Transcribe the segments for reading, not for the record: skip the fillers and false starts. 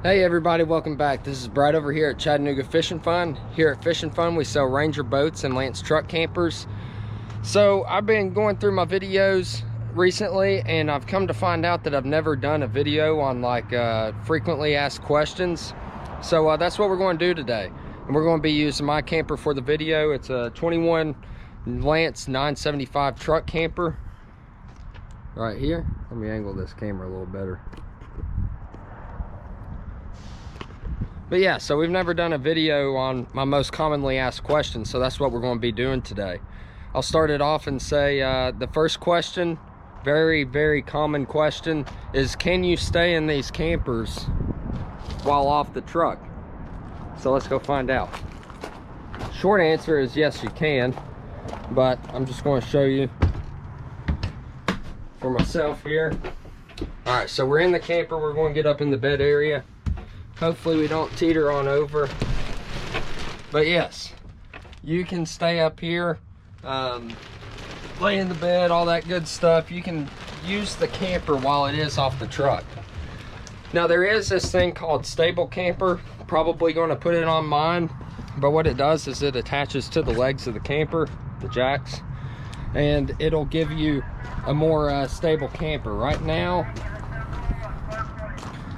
Hey everybody, welcome back. This is Brad over here at Chattanooga Fish and Fun. Here at Fish and Fun, we sell Ranger boats and Lance truck campers. So I've been going through my videos recently and I've come to find out that I've never done a video on frequently asked questions. So that's what we're going to do today. And we're going to be using my camper for the video. It's a 21 Lance 975 truck camper right here. Let me angle this camera a little better. But yeah, so we've never done a video on my most commonly asked questions, so that's what we're going to be doing today. I'll start it off and say the first question, very common question, is can you stay in these campers while off the truck? So let's go find out. Short answer is yes, you can, but I'm just going to show you for myself here. All right, so we're in the camper. We're going to get up in the bed area. Hopefully we don't teeter on over. But yes, you can stay up here, lay in the bed, all that good stuff. You can use the camper while it is off the truck. Now there is this thing called stable camper. Probably going to put it on mine, but what it does is it attaches to the legs of the camper, the jacks, and it'll give you a more stable camper. Right now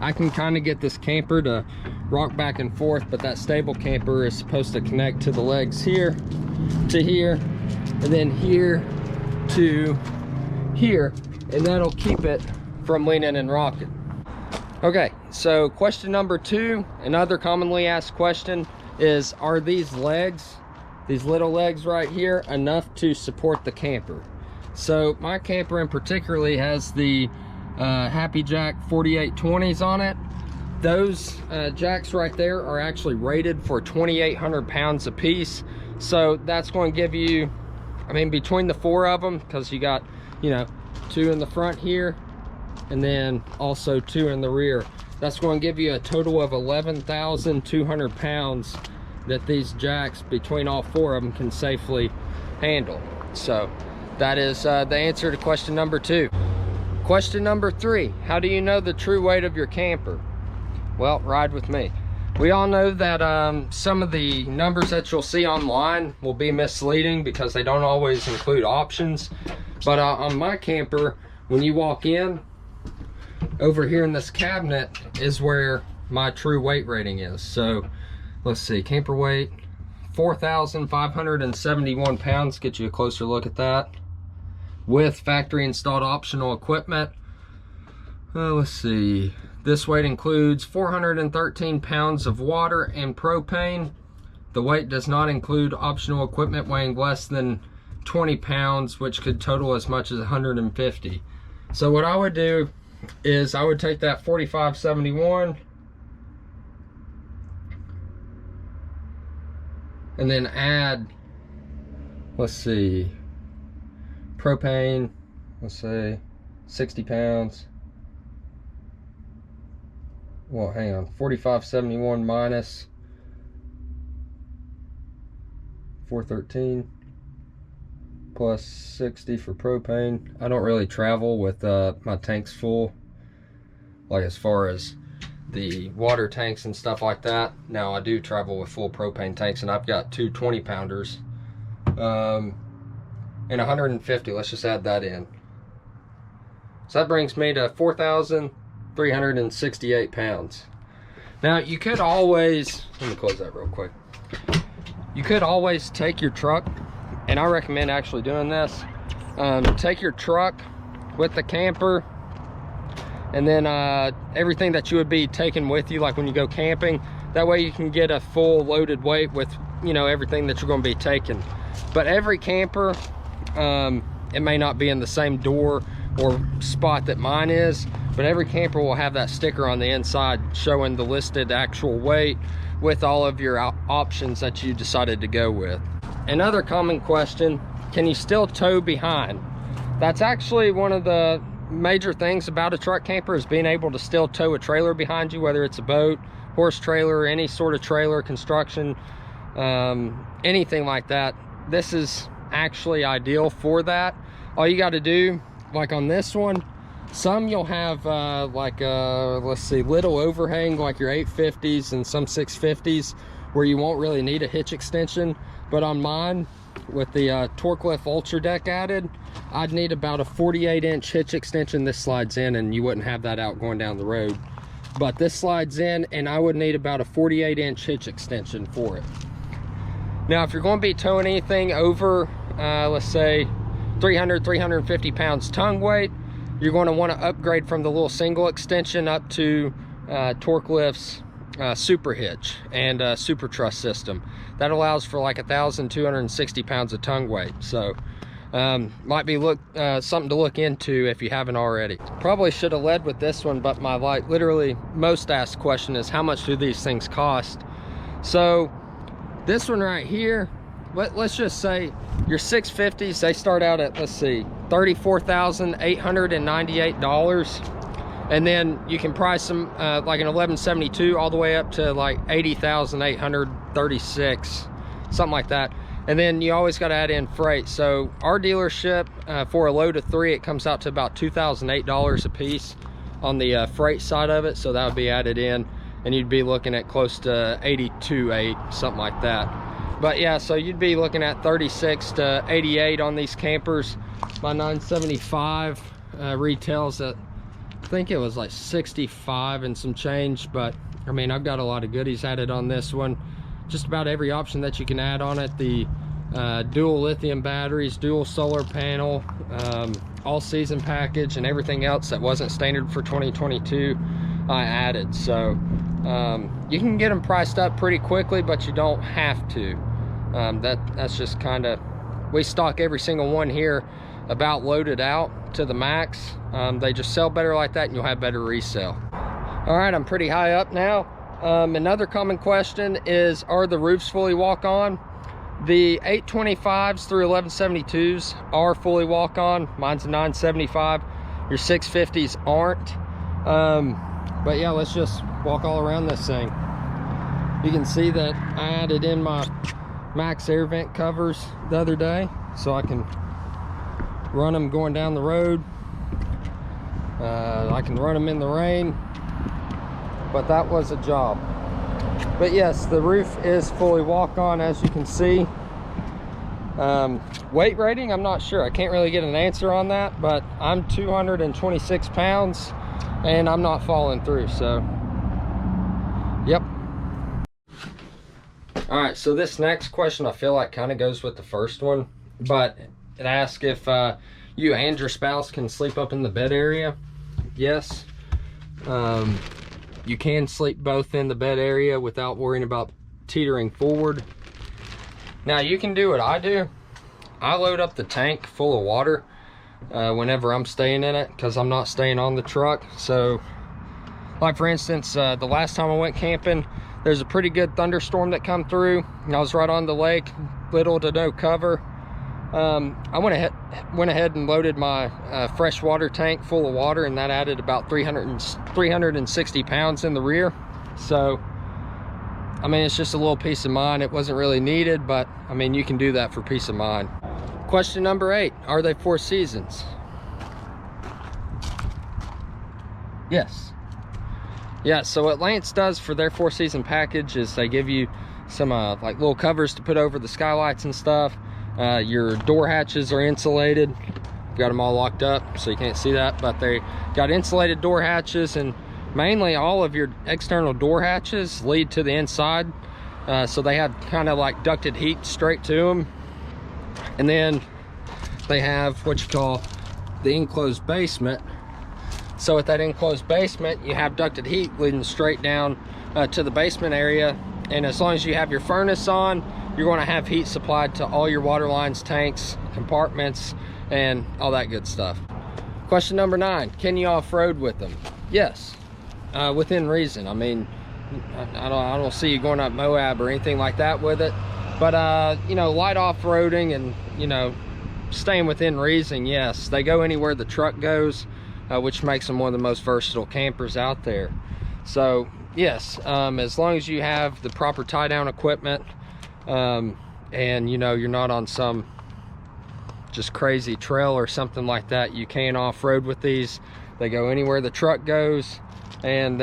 I can kind of get this camper to rock back and forth, but that stable camper is supposed to connect to the legs here to here, and then here to here, and that'll keep it from leaning and rocking. Okay, so question number two, another commonly asked question is, are these legs, these little legs right here, enough to support the camper? So my camper in particularly has the Happy Jack 4820s on it. Those jacks right there are actually rated for 2,800 pounds a piece. So that's going to give you, I mean, between the four of them, because you got, you know, two in the front here and then also two in the rear, that's going to give you a total of 11,200 pounds that these jacks between all four of them can safely handle. So that is the answer to question number two. Question number three, how do you know the true weight of your camper? Well, ride with me. We all know that some of the numbers that you'll see online will be misleading because they don't always include options. But on my camper, when you walk in, over here in this cabinet is where my true weight rating is. So let's see, camper weight, 4,571 pounds. Get you a closer look at that. With factory installed optional equipment. Let's see, this weight includes 413 pounds of water and propane. The weight does not include optional equipment weighing less than 20 pounds, which could total as much as 150. So what I would do is I would take that 4,571 and then add, let's see, propane, let's say 60 pounds. Well, hang on, 4,571 minus 413 plus 60 for propane. I don't really travel with my tanks full, like as far as the water tanks and stuff like that. Now I do travel with full propane tanks, and I've got two 20-pounders. And 150, let's just add that in. So that brings me to 4,368 pounds. Now you could always, let me close that real quick. You could always take your truck, and I recommend actually doing this. Take your truck with the camper, and then everything that you would be taking with you, like when you go camping. That way you can get a full loaded weight with, you know, everything that you're going to be taking. But every camper, it may not be in the same door or spot that mine is, but every camper will have that sticker on the inside showing the listed actual weight with all of your options that you decided to go with. Another common question, can you still tow behind? That's actually one of the major things about a truck camper, is being able to still tow a trailer behind you, whether it's a boat, horse trailer, any sort of trailer, construction, anything like that. This is actually ideal for that. All you got to do, like on this one, Some you'll have let's see, little overhang like your 850s and some 650s where you won't really need a hitch extension. But on mine, with the torque lift ultra deck added, I'd need about a 48-inch hitch extension. This slides in and you wouldn't have that out going down the road, but this slides in and I would need about a 48-inch hitch extension for it. Now if you're going to be towing anything over let's say 350 pounds tongue weight, you're going to want to upgrade from the little single extension up to Torque Lift's super hitch and super truss system. That allows for like 1,260 pounds of tongue weight. So might be something to look into if you haven't already. Probably should have led with this one, but my literally most asked question is how much do these things cost? So this one right here, let's just say your 650s, they start out at, let's see, $34,898, and then you can price them like an 1172 all the way up to like 80,836, something like that. And then you always got to add in freight. So our dealership, for a load of 3, it comes out to about $2,008 a piece on the freight side of it. So that would be added in, and you'd be looking at close to 82.8, something like that. But yeah, so you'd be looking at 36 to 88 on these campers. My 975 retails at, I think it was like 65 and some change. But I mean, I've got a lot of goodies added on this one. Just about every option that you can add on it. The dual lithium batteries, dual solar panel, all season package, and everything else that wasn't standard for 2022 I added. So you can get them priced up pretty quickly, but you don't have to. That's just kind of, we stock every single one here about loaded out to the max. They just sell better like that, and you'll have better resale. All right, I'm pretty high up now. Another common question is, are the roofs fully walk-on? The 825s through 1172s are fully walk-on. Mine's a 975. Your 650s aren't. But yeah, let's just walk all around this thing. You can see that I added in my max air vent covers the other day, so I can run them going down the road. I can run them in the rain, but that was a job. But yes, the roof is fully walk-on, as you can see. Weight rating, I'm not sure. I can't really get an answer on that, but I'm 226 pounds and I'm not falling through, so yep. All right, so this next question I feel like kind of goes with the first one, but it asks if you and your spouse can sleep up in the bed area. Yes, you can sleep both in the bed area without worrying about teetering forward. Now you can do what I do. I load up the tank full of water whenever I'm staying in it, because I'm not staying on the truck. So like for instance, the last time I went camping, there's a pretty good thunderstorm that come through, and I was right on the lake, little to no cover. I went ahead and loaded my freshwater tank full of water, and that added about 360 pounds in the rear. So I mean, it's just a little peace of mind. It wasn't really needed, but I mean, you can do that for peace of mind. Question number 8, are they 4 seasons? Yes. Yeah, so what Lance does for their 4-season package is they give you some like little covers to put over the skylights and stuff. Your door hatches are insulated. Got them all locked up so you can't see that, but they got insulated door hatches, and mainly all of your external door hatches lead to the inside. So they have kind of like ducted heat straight to them. And then they have what you call the enclosed basement. So with that enclosed basement, you have ducted heat leading straight down to the basement area. And as long as you have your furnace on, you're going to have heat supplied to all your water lines, tanks, compartments, and all that good stuff. Question number 9, can you off-road with them? Yes, within reason. I mean, I don't see you going up Moab or anything like that with it. But, you know, light off-roading and, you know, staying within reason, yes. They go anywhere the truck goes, which makes them one of the most versatile campers out there. So yes, as long as you have the proper tie-down equipment, and you know, you're not on some just crazy trail or something like that, you can off-road with these. They go anywhere the truck goes, and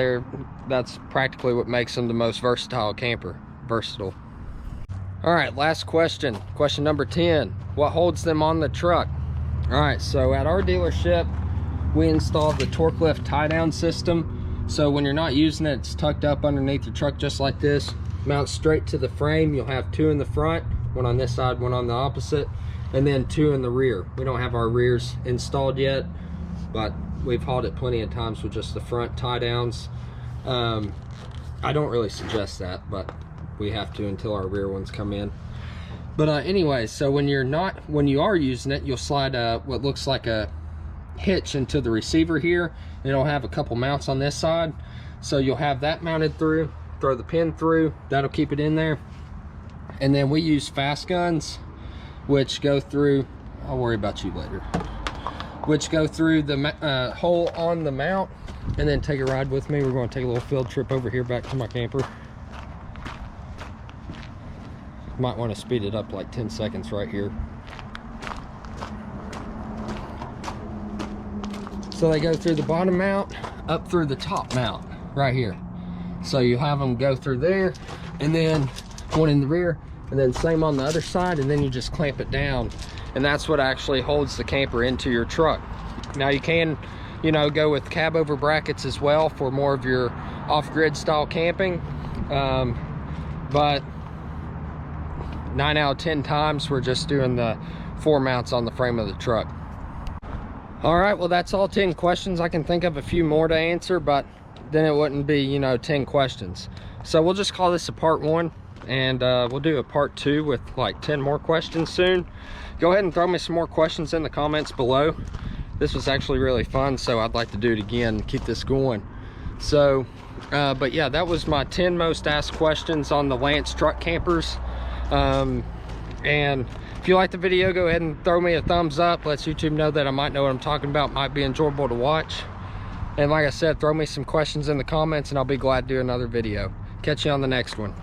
that's practically what makes them the most versatile camper. Versatile. All right, last question. Question number 10. What holds them on the truck? All right, so at our dealership, we installed the torque lift tie down system. So when you're not using it, it's tucked up underneath your truck just like this. Mounts straight to the frame. You'll have 2 in the front, one on this side, one on the opposite, and then 2 in the rear. We don't have our rears installed yet, but we've hauled it plenty of times with just the front tie downs. I don't really suggest that, but we have to until our rear ones come in. But anyway, so when you are using it, you'll slide what looks like a hitch into the receiver here. It'll have a couple mounts on this side, so you'll have that mounted through. Throw the pin through, that'll keep it in there. And then we use fast guns, which go through, I'll worry about you later, which go through the hole on the mount. And then take a ride with me. We're going to take a little field trip over here back to my camper. Might want to speed it up like 10 seconds right here. So they go through the bottom mount up through the top mount right here. So you have them go through there, and then one in the rear, and then same on the other side, and then you just clamp it down, and that's what actually holds the camper into your truck. Now you can, you know, go with cab over brackets as well for more of your off-grid style camping, but 9 out of 10 times we're just doing the 4 mounts on the frame of the truck. All right, well, that's all 10 questions. I can think of a few more to answer, but then it wouldn't be, you know, 10 questions. So we'll just call this a part 1, and we'll do a part 2 with like 10 more questions soon. Go ahead and throw me some more questions in the comments below. This was actually really fun, so I'd like to do it again, keep this going. So but yeah, that was my 10 most asked questions on the Lance truck campers. And if you like the video, go ahead and throw me a thumbs up. Lets YouTube know that I might know what I'm talking about, might be enjoyable to watch. And like I said, throw me some questions in the comments and I'll be glad to do another video. Catch you on the next one.